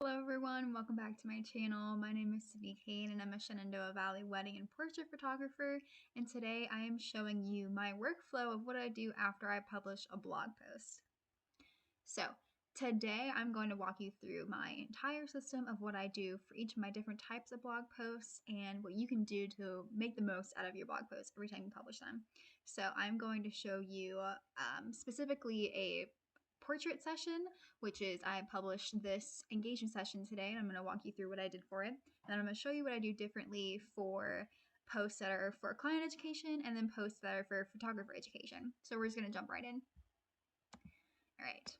Hello everyone, welcome back to my channel. My name is Sydney Kane and I'm a Shenandoah Valley wedding and portrait photographer, and today I am showing you my workflow of what I do after I publish a blog post. So today I'm going to walk you through my entire system of what I do for each of my different types of blog posts and what you can do to make the most out of your blog posts every time you publish them. So I'm going to show you specifically a portrait session, which is I published this engagement session today, and I'm going to walk you through what I did for it. And I'm going to show you what I do differently for posts that are for client education and then posts that are for photographer education. So we're just going to jump right in. All right.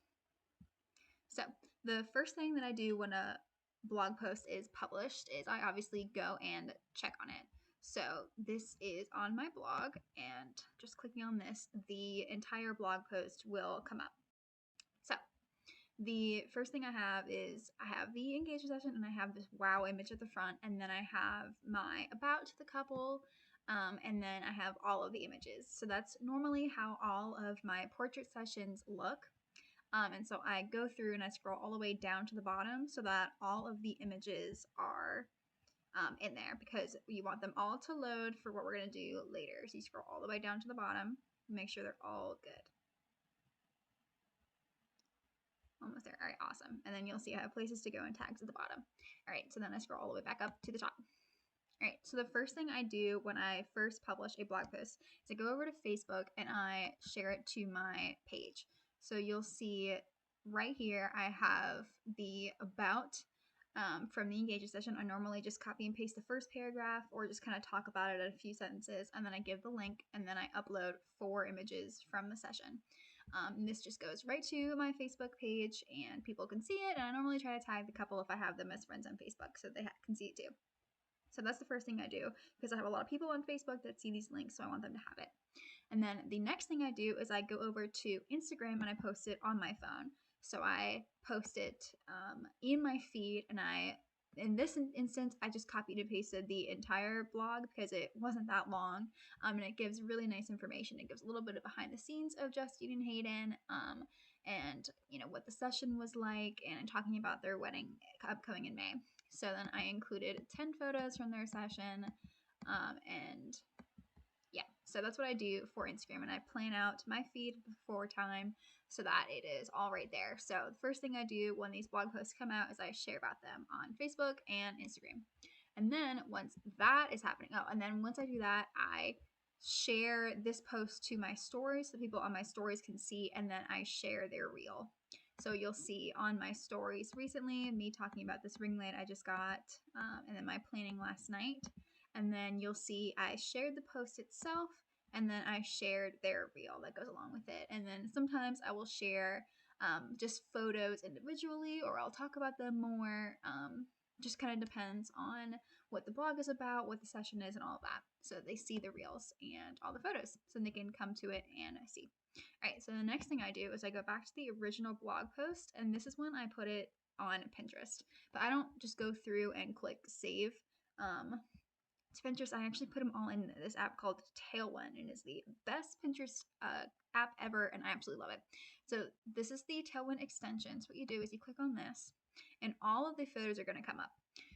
So the first thing that I do when a blog post is published is I obviously go and check on it. So this is on my blog, and just clicking on this, the entire blog post will come up. So the first thing I have is I have the engagement session, and I have this wow image at the front, and then I have my about to the couple, and then I have all of the images. So that's normally how all of my portrait sessions look. And so I go through and I scroll all the way down to the bottom so that all of the images are in there, because you want them all to load for what we're going to do later. So you scroll all the way down to the bottom, make sure they're all good. Almost there. All right, awesome. And then you'll see I have places to go and tags at the bottom. All right, so then I scroll all the way back up to the top. All right, so the first thing I do when I first publish a blog post is I go over to Facebook and I share it to my page. So you'll see right here I have the about from the engagement session. I normally just copy and paste the first paragraph or just kind of talk about it in a few sentences, and then I give the link, and then I upload 4 images from the session. This just goes right to my Facebook page and people can see it, and I normally try to tag the couple if I have them as friends on Facebook so they can see it too. So that's the first thing I do, because I have a lot of people on Facebook that see these links, so I want them to have it. And then the next thing I do is I go over to Instagram and I post it on my phone. So I post it in my feed, and in this instance, I just copied and pasted the entire blog because it wasn't that long, and it gives really nice information. It gives a little bit of behind the scenes of Justine and Hayden, and what the session was like, and talking about their wedding upcoming in May. So then I included 10 photos from their session, and yeah, so that's what I do for Instagram, and I plan out my feed before time so that it is all right there. So the first thing I do when these blog posts come out is I share about them on Facebook and Instagram. And then once that is happening, once I do that, I share this post to my stories so people on my stories can see, and then I share their reel. So you'll see on my stories recently me talking about this ring light I just got, and then my planning last night. And then you'll see I shared the post itself, and then I shared their reel that goes along with it. And then sometimes I will share just photos individually, or I'll talk about them more. Just kind of depends on what the blog is about, what the session is, and all of that. So they see the reels and all the photos, so they can come to it and see. All right, so the next thing I do is I go back to the original blog post, and this is when I put it on Pinterest. But I don't just go through and click save to Pinterest. I actually put them all in this app called Tailwind, and it's the best Pinterest app ever, and I absolutely love it. So this is the Tailwind extension. So what you do is you click on this, and all of the photos are going to come up.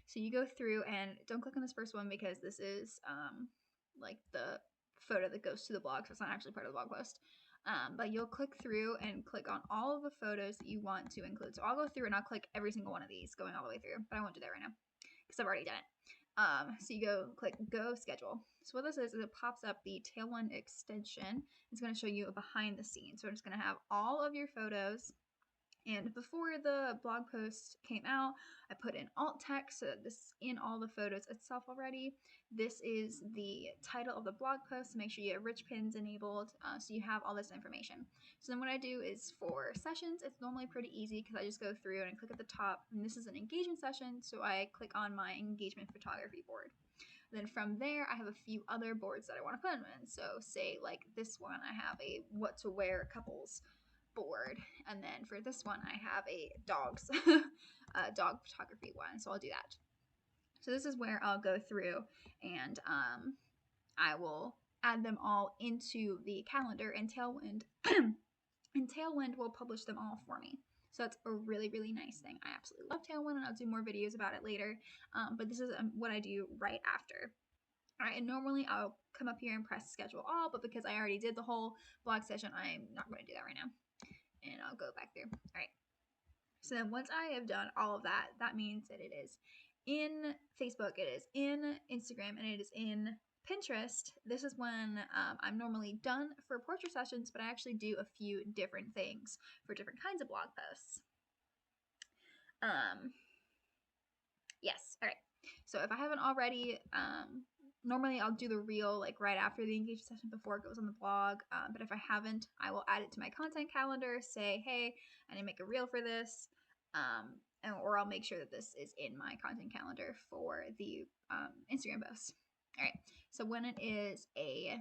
So you go through, and don't click on this first one because this is like the photo that goes to the blog, so it's not actually part of the blog post. But you'll click through and click on all of the photos that you want to include. So I'll go through and I'll click every single one of these going all the way through, but I won't do that right now because I've already done it. So you go click go schedule. So what this is it pops up the Tailwind extension. It's going to show you a behind the scenes. So it's going to have all of your photos. And before the blog post came out, I put in alt text, so that this is in all the photos itself already. This is the title of the blog post, so make sure you have rich pins enabled, so you have all this information. So then what I do is for sessions, it's normally pretty easy because I just go through and I click at the top, and this is an engagement session, so I click on my engagement photography board. Then from there, I have a few other boards that I want to put them in. So say like this one, I have a what to wear couples board, and then for this one I have a dogs dog photography one, so I'll do that. So this is where I'll go through and I will add them all into the calendar, and Tailwind and Tailwind will publish them all for me. So it's a really, really nice thing. I absolutely love Tailwind, and I'll do more videos about it later. But this is what I do right after. All right, and normally I'll come up here and press schedule all, but because I already did the whole blog session, I'm not going to do that right now. And I'll go back through. All right. So then once I have done all of that, that means that it is in Facebook, it is in Instagram, and it is in Pinterest. This is when I'm normally done for portrait sessions, but I actually do a few different things for different kinds of blog posts. Yes. All right. So if I haven't already, normally I'll do the reel like right after the engagement session before it goes on the blog. But if I haven't, I will add it to my content calendar, say, hey, I need to make a reel for this. Or I'll make sure that this is in my content calendar for the Instagram post. All right. So when it is a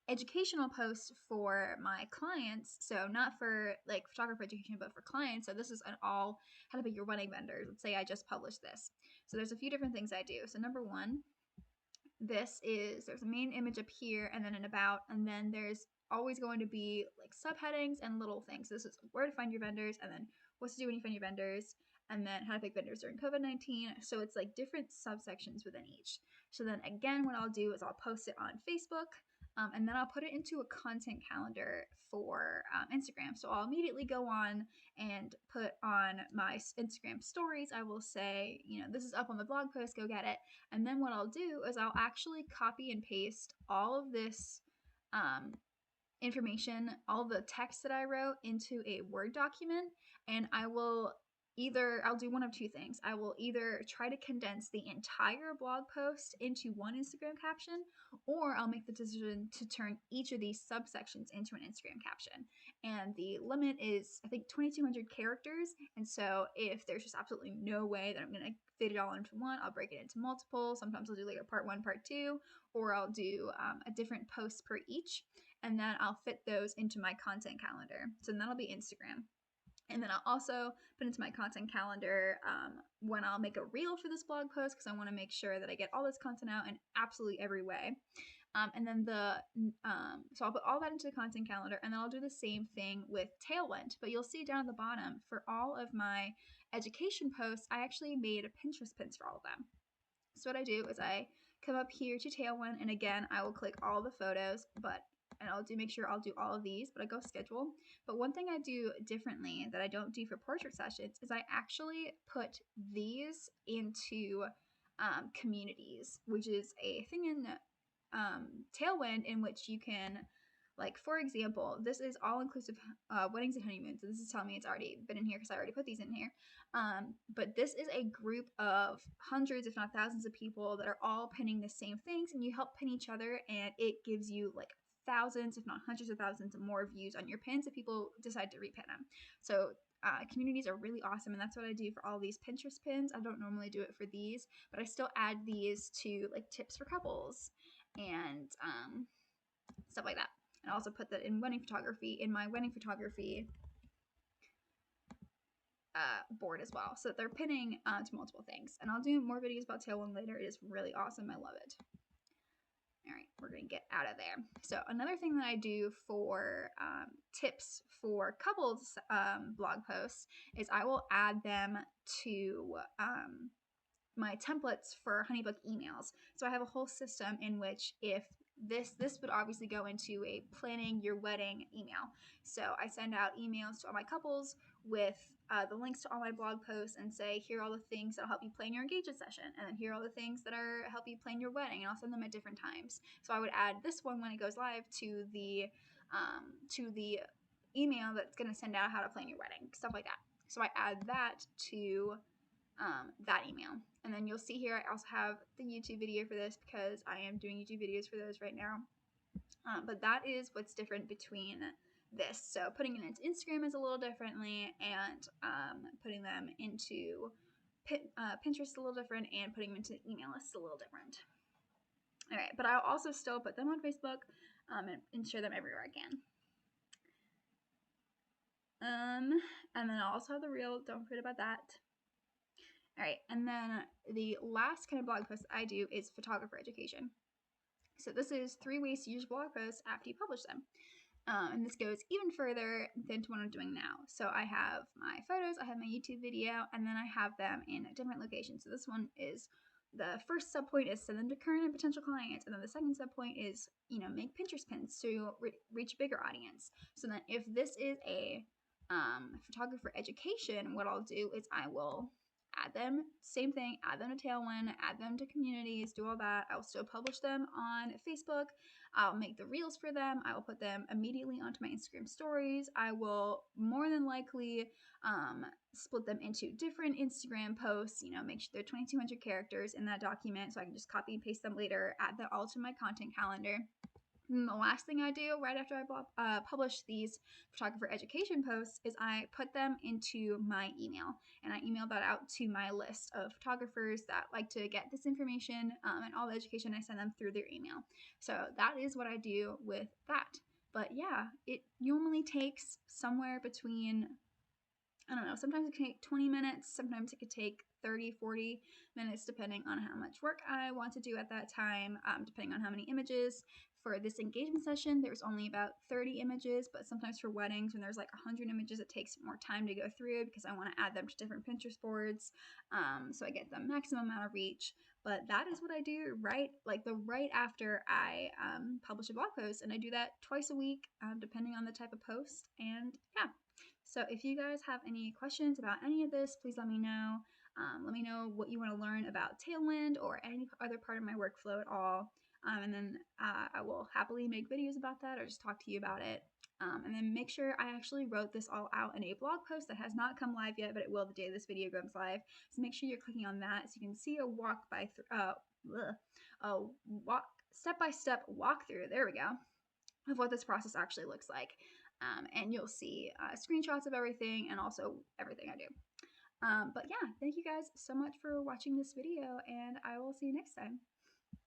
educational posts for my clients, so not for like photographer education, but for clients. So this is an all how to pick your wedding vendors. Let's say I just published this. So there's a few different things I do. So number one, there's a main image up here and then an about, and then there's always going to be like subheadings and little things. This is where to find your vendors, and then what to do when you find your vendors, and then how to pick vendors during COVID-19. So it's like different subsections within each. So then again, what I'll do is I'll post it on Facebook, and then I'll put it into a content calendar for Instagram. So I'll immediately go on and put on my Instagram stories. I will say, this is up on the blog post, go get it. And then what I'll do is I'll actually copy and paste all of this information, all the text that I wrote into a Word document, and I'll do one of two things. I will either try to condense the entire blog post into one Instagram caption, or I'll make the decision to turn each of these subsections into an Instagram caption. And the limit is, I think, 2,200 characters. And so if there's just absolutely no way that I'm going to fit it all into one, I'll break it into multiple. Sometimes I'll do like a part 1, part 2, or I'll do a different post per each. And then I'll fit those into my content calendar. So then that'll be Instagram. And then I'll also put into my content calendar when I'll make a reel for this blog post, because I want to make sure that I get all this content out in absolutely every way. And then so I'll put all that into the content calendar, and then I'll do the same thing with Tailwind. But you'll see down at the bottom, for all of my education posts, I actually made Pinterest pins for all of them. So what I do is I come up here to Tailwind, and again, I will click all the photos, and I'll make sure I'll do all of these, but I go schedule. But one thing I do differently that I don't do for portrait sessions is I actually put these into communities, which is a thing in Tailwind in which you can, like, for example, this is all inclusive weddings and honeymoons. So this is telling me it's already been in here because I already put these in here. But this is a group of hundreds, if not thousands of people that are all pinning the same things, and you help pin each other, and it gives you like thousands, if not hundreds of thousands more views on your pins if people decide to repin them. So communities are really awesome, and that's what I do for all these Pinterest pins. I don't normally do it for these, but I still add these to like tips for couples and stuff like that. And I also put that in wedding photography, in my wedding photography board as well, so that they're pinning to multiple things. And I'll do more videos about Tailwind later. It is really awesome. I love it. All right, we're going to get out of there. So another thing that I do for tips for couples blog posts is I will add them to my templates for HoneyBook emails. So I have a whole system in which if this would obviously go into a planning your wedding email. So I send out emails to all my couples with the links to all my blog posts and say, here are all the things that'll help you plan your engagement session, and then here are all the things that help you plan your wedding, and I'll send them at different times. So I would add this one when it goes live to the email that's going to send out how to plan your wedding, stuff like that. So I add that to that email. And then you'll see here I also have the YouTube video for this because I am doing YouTube videos for those right now. But that is what's different between this. So putting it into Instagram is a little differently, and putting them into Pinterest a little different, and putting them into email lists a little different. All right, but I'll also still put them on Facebook and share them everywhere again. And then I'll also have the reel. Don't forget about that. All right, and then the last kind of blog post I do is photographer education. So this is 3 ways to use blog posts after you publish them. And this goes even further than to what I'm doing now. So I have my photos, I have my YouTube video, and then I have them in different locations. So this one is, the first sub point is send them to current and potential clients, and then the second sub point is, make Pinterest pins to reach a bigger audience. So then if this is a photographer education, what I'll do is I will add them, same thing, add them to Tailwind, add them to communities, do all that. I will still publish them on Facebook. I'll make the reels for them. I will put them immediately onto my Instagram stories. I will more than likely split them into different Instagram posts, make sure they're 2,200 characters in that document so I can just copy and paste them later, add that all to my content calendar. And the last thing I do right after I publish these photographer education posts is I put them into my email, and I email that out to my list of photographers that like to get this information, and all the education I send them through their email. So that is what I do with that. But yeah, it normally takes somewhere between, I don't know, sometimes it can take 20 minutes, sometimes it could take 30, 40 minutes, depending on how much work I want to do at that time, depending on how many images. For this engagement session, there's only about 30 images, but sometimes for weddings, when there's like 100 images, it takes more time to go through because I want to add them to different Pinterest boards, so I get the maximum amount of reach. But that is what I do right after I publish a blog post, and I do that twice a week, depending on the type of post. And yeah, so if you guys have any questions about any of this, please let me know. Let me know what you want to learn about Tailwind or any other part of my workflow at all. And then I will happily make videos about that or just talk to you about it. And then make sure I actually wrote this all out in a blog post that has not come live yet, but it will the day this video goes live. So make sure you're clicking on that so you can see a walk step-by-step walkthrough. There we go, of what this process actually looks like. And you'll see screenshots of everything and also everything I do. But yeah, thank you guys so much for watching this video, and I will see you next time.